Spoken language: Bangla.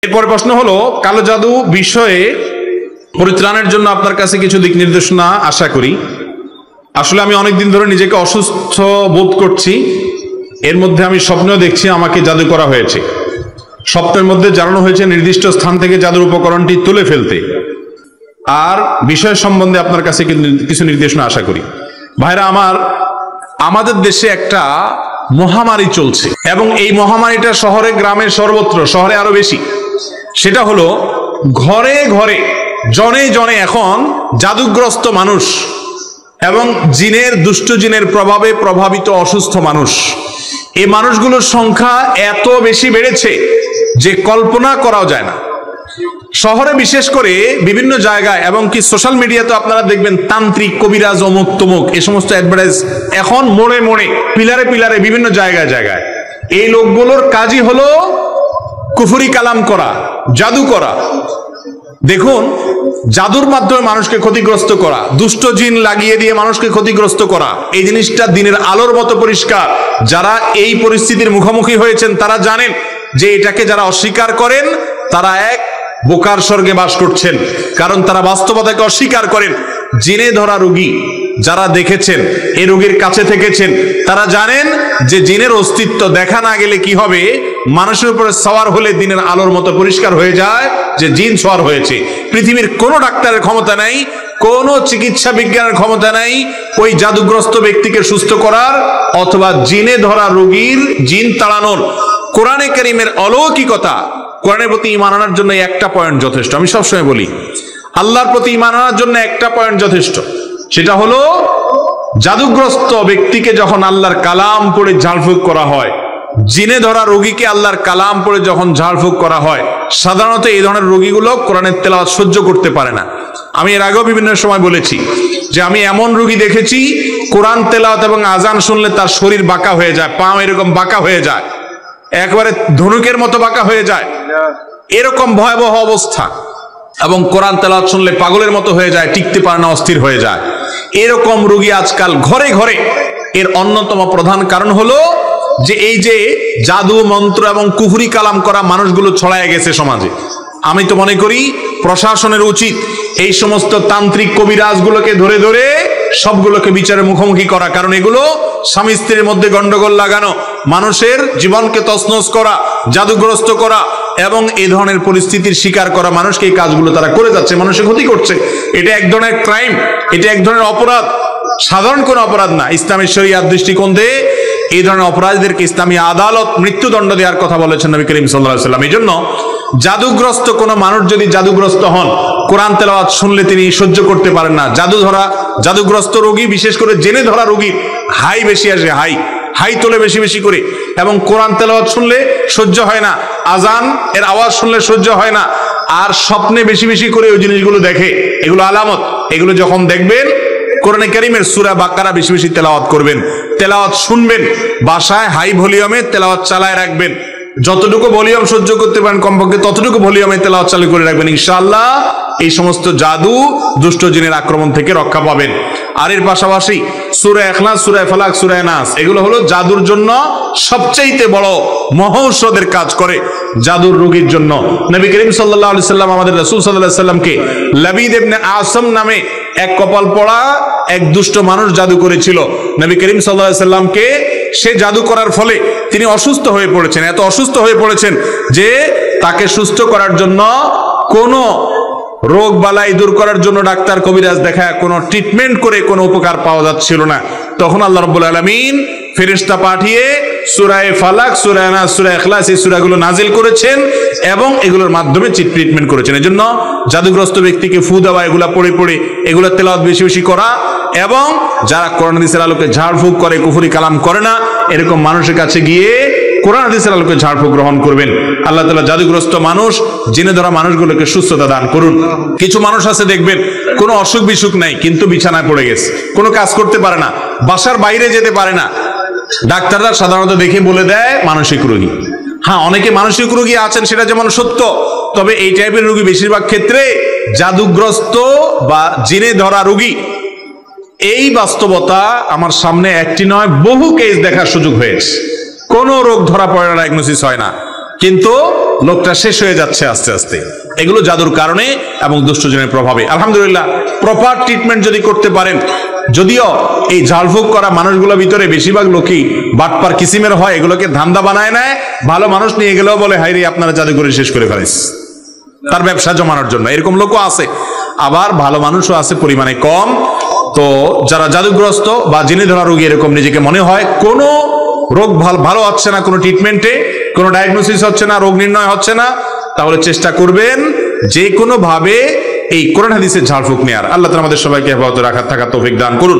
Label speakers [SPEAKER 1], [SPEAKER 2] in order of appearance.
[SPEAKER 1] এরপর প্রশ্ন হলো, কালো জাদু বিষয়ে পরিত্রাণের জন্য আপনার কাছে কিছু দিক নির্দেশনা আশা করি। আসলে আমি অনেকদিন ধরে নিজেকে অসুস্থ বোধ করছি। এর মধ্যে আমি স্বপ্নেও দেখছি আমাকে জাদু করা হয়েছে। স্বপ্নের মধ্যে জানানো হয়েছে নির্দিষ্ট স্থান থেকে জাদুর উপকরণটি তুলে ফেলতে। আর বিষয় সম্বন্ধে আপনার কাছে কিছু নির্দেশনা আশা করি। ভাইরা আমার, আমাদের দেশে একটা মহামারী চলছে এবং এই মহামারীটা শহরে গ্রামে সর্বত্র, শহরে আরো বেশি। সেটা হলো ঘরে ঘরে জনে জনে এখন জাদুগ্রস্ত মানুষ এবং জিনের, দুষ্ট জিনের প্রভাবে প্রভাবিত অসুস্থ মানুষ। এই মানুষগুলোর সংখ্যা এত বেশি বেড়েছে যে কল্পনা করাও যায় না। শহরে বিশেষ করে বিভিন্ন জায়গায় এবং কি সোশ্যাল মিডিয়াতে আপনারা দেখবেন তান্ত্রিক, কবিরাজ, অমুক তমুক এই সমস্ত অ্যাডভার্টাইজ এখন মোড়ে মোড়ে, পিলারে পিলারে, বিভিন্ন জায়গায় জায়গায়। এই লোকগুলোর কাজই হলো কুফরি কালাম করা, জাদু করা। দেখুন, জাদুর মাধ্যমে মানুষকে ক্ষতিগ্রস্ত করা, দুষ্ট জিন লাগিয়ে দিয়ে মানুষকে ক্ষতিগ্রস্ত করা, এই জিনিসটা দিনের আলোর মতো পরিষ্কার। যারা এই পরিস্থিতির মুখোমুখি হয়েছেন তারা জানেন যে এটাকে যারা অস্বীকার করেন তারা এক বোকার স্বর্গে বাস করছেন, কারণ তারা বাস্তবতাকে অস্বীকার করেন। জিনে ধরা রোগী যারা দেখেছেন, এই রোগীর কাছে থেকেছেন, তারা জানেন যে জিনের অস্তিত্ব দেখা না গেলে কি হবে, মানুষের উপরে সওয়ার হলে দিনের আলোর মতো পরিষ্কার হয়ে যায় যে জিন সওয়ার হয়েছে। পৃথিবীর কোনো ডাক্তারের ক্ষমতা নাই, কোনো চিকিৎসা বিজ্ঞানের ক্ষমতা নাই ওই জাদুগ্রস্ত ব্যক্তিকে সুস্থ করার অথবা জিনে ধরা রোগীর জিন তাড়ানোর। কোরআনে কারীমের অলৌকিকতা, কোরআনের প্রতি ঈমান আনার জন্য একটা পয়েন্ট যথেষ্ট। আমি সবসময় বলি, আল্লাহর প্রতি ঈমান আনার জন্য একটা পয়েন্ট যথেষ্ট। সেটা হলো জাদুগ্রস্ত ব্যক্তিকে যখন আল্লাহর কালাম পড়ে ঝাড়ফুঁক করা হয়, জিনে ধরা রোগীকে আল্লাহর কালাম পড়ে যখন ঝাড়ফুঁক করা হয়, সাধারণত এই ধরনের রোগীগুলো কোরআনের তেলাওয়াত সহ্য করতে পারে না। আমি এর আগেও বিভিন্ন সময় বলেছি যে আমি এমন রোগী দেখেছি কোরআন তেলাওয়াত এবং আজান শুনলে তার শরীর বাঁকা হয়ে যায়, পা এরকম বাঁকা হয়ে যায়, একবারে ধনুকের মতো বাঁকা হয়ে যায়, এরকম ভয়াবহ অবস্থা। এবং কোরআন তেলাওয়াত শুনলে পাগলের মতো হয়ে যায়, টিকতে পারে না, অস্থির হয়ে যায়। এরকম রোগী আজকাল ঘরে ঘরে। এর অন্যতম প্রধান কারণ হলো যে এই যে জাদু মন্ত্র এবং কুফরি কালাম করা মানুষগুলো ছড়ায় গেছে সমাজে। আমি তো মনে করি প্রশাসনের উচিত এই সমস্ত তান্ত্রিক কবিরাজগুলোকে ধরে ধরে সবগুলোকে বিচারের মুখোমুখি করা, কারণ এগুলো স্বামী স্ত্রীর মধ্যে গন্ডগোল লাগানো, মানুষের জীবনকে তছনছ করা, জাদুগ্রস্ত করা এবং এই ধরনের পরিস্থিতির শিকার করা মানুষকে এই কাজগুলো তারা করে যাচ্ছে, মানুষের ক্ষতি করছে। এটা এক ধরনের ক্রাইম, এটা এক ধরনের অপরাধ, সাধারণ কোনো অপরাধ না। ইসলামের শরিয়াত দৃষ্টিকোণ থেকে এই ধরনের অপরাধীদেরকে ইসলামী আদালত মৃত্যুদণ্ড দেওয়ার কথা বলেছেন নবী করিম সাল্লাল্লাহু আলাইহি ওয়াসাল্লাম। এই জন্য জাদুগ্রস্ত কোনো মানুষ যদি জাদুগ্রস্ত হন, কোরআন তেলাওয়াত শুনলে তিনি সহ্য করতে পারেন না। জাদুগ্রস্ত রোগী, বিশেষ করে জেনে ধরা রোগীর হাই বেশি আসে, হাই তোলে বেশি বেশি করে, এবং কোরআন তেলাওয়াত শুনলে সহ্য হয় না, আজান এর আওয়াজ শুনলে সহ্য হয় না, আর স্বপ্নে বেশি বেশি করে ওই জিনিসগুলো দেখে। এগুলো আলামত। এগুলো যখন দেখবেন, কোরআনে কারীমের সূরা বাকারা বেশি বেশি তেলাওয়াত করবেন, তেলাওয়াত শুনবেন, বাসায় হাই ভলিউমে তেলাওয়াত চালায় রাখবেন। যতটুকু ভলিউম সহ্য করতে পারেন কমপক্ষে ততটুকু ভলিউমে তেলাওয়াত চালু করে রাখবেন। ইনশাআল্লাহ এই সমস্ত জাদু, দুষ্ট জিনের আক্রমণ থেকে রক্ষা পাবেন। আর এর পাশাপাশি সূরা ইখলাস, সূরা ফালাক, সূরা নাস, এগুলো হলো জাদুর জন্য সবচেয়ে বড় মহৌষধের কাজ করে জাদুর রোগীর জন্য। নবী করিম সাল্লাল্লাহু আলাইহি সাল্লাম, আমাদের রাসূল সাল্লাল্লাহু আলাইহি সাল্লামকে লাবিদ ইবনে আসম নামে এক কপাল পড়া এক দুষ্ট মানুষ জাদু করেছিল। নবী করিম সাল্লাল্লাহু আলাইহি সাল্লামকে সে জাদু করার ফলে তিনি অসুস্থ হয়ে পড়েছেন, এত অসুস্থ হয়ে পড়েছেন যে তাকে সুস্থ করার জন্য কোনো রোগ বালাই দূর করার জন্য ডাক্তার কবিরাজ দেখায় কোনো ট্রিটমেন্ট করে কোনো উপকার পাওয়া যাচ্ছিল না। তখন আল্লাহ রাব্বুল আলামিন ফেরেশতা পাঠিয়ে সূরা ফালাক, সূরা নাস, সূরা ইখলাস এই সূরাগুলো নাজিল করেছেন এবং এগুলোর মাধ্যমে ট্রিটমেন্ট করেছেন। এজন্য জাদুগ্রস্ত ব্যক্তিকে ফু দেওয়া, এগুলা পড়ে পড়ে এগুলো তেলাওয়াত বেশি বেশি করা, এবং যারা কোরআন হাদিসের আলোকে ঝাড়ফুঁক করে, কুফরি কালাম করে না, এরকম মানুষের কাছে গিয়ে কোরআন হাদিসের আলোকে ঝাড়ফুঁক গ্রহণ করবেন। আল্লাহ তাআলা জাদুগ্রস্ত মানুষ, জিনে ধরা মানুষগুলোকে সুস্থতা দান করুন। কিছু মানুষ আছে দেখবেন কোনো অসুখ বিসুখ নাই কিন্তু বিছানায় পড়ে গেছে, কোনো কাজ করতে পারে না, বাসার বাইরে যেতে পারে না। ডাক্তাররা সাধারণত দেখে বলে দেয় মানসিক রোগী। হ্যাঁ, অনেকে মানসিক রোগী আছেন, সেটা যেমন সত্য, তবে এই টাইপের রোগী বেশিরভাগ ক্ষেত্রে জাদুগ্রস্ত বা জিনে ধরা রোগী। এই বাস্তবতা আমার সামনে একটি নয় বহু কেস দেখার সুযোগ হয়েছে। কোনো রোগ ধরা পড়ে না, ডায়াগনোসিস হয় না, কিন্তু লোকটা শেষ হয়ে যাচ্ছে আস্তে আস্তে। এগুলো জাদুর কারণে এবং দুষ্টজনের প্রভাবে। আলহামদুলিল্লাহ, প্রপার ট্রিটমেন্ট যদি করতে পারেন, যদিও এই ঝাড়ফুঁক করা মানুষগুলোর ভিতরে বেশিরভাগ লোকই বাটপার কিসিমের হয়, এগুলোকে ধান্দা বানায় নেয়, ভালো মানুষ নিয়ে গেলেও বলে হাইরে আপনারা জাদু করে শেষ করে ফেলেন তার ব্যবসা জমানোর জন্য, এরকম লোকও আছে। আবার ভালো মানুষও আছে, পরিমাণে কম। তো যারা জাদুগ্রস্ত বা জিনে ধরা রোগী এরকম নিজেকে মনে হয়, কোনো রোগ ভালো হচ্ছে না, কোনো ট্রিটমেন্টে কোনো ডায়াগনোসিস হচ্ছে না, রোগ নির্ণয় হচ্ছে না, তাহলে চেষ্টা করবেন যে কোনো ভাবে এই কোরআন হাদিসের ঝাড়ফুঁক নেয়ার। আল্লাহ তাআলা আমাদের সবাইকে হেফাজতে রাখার থাকার তৌফিক দান করুন।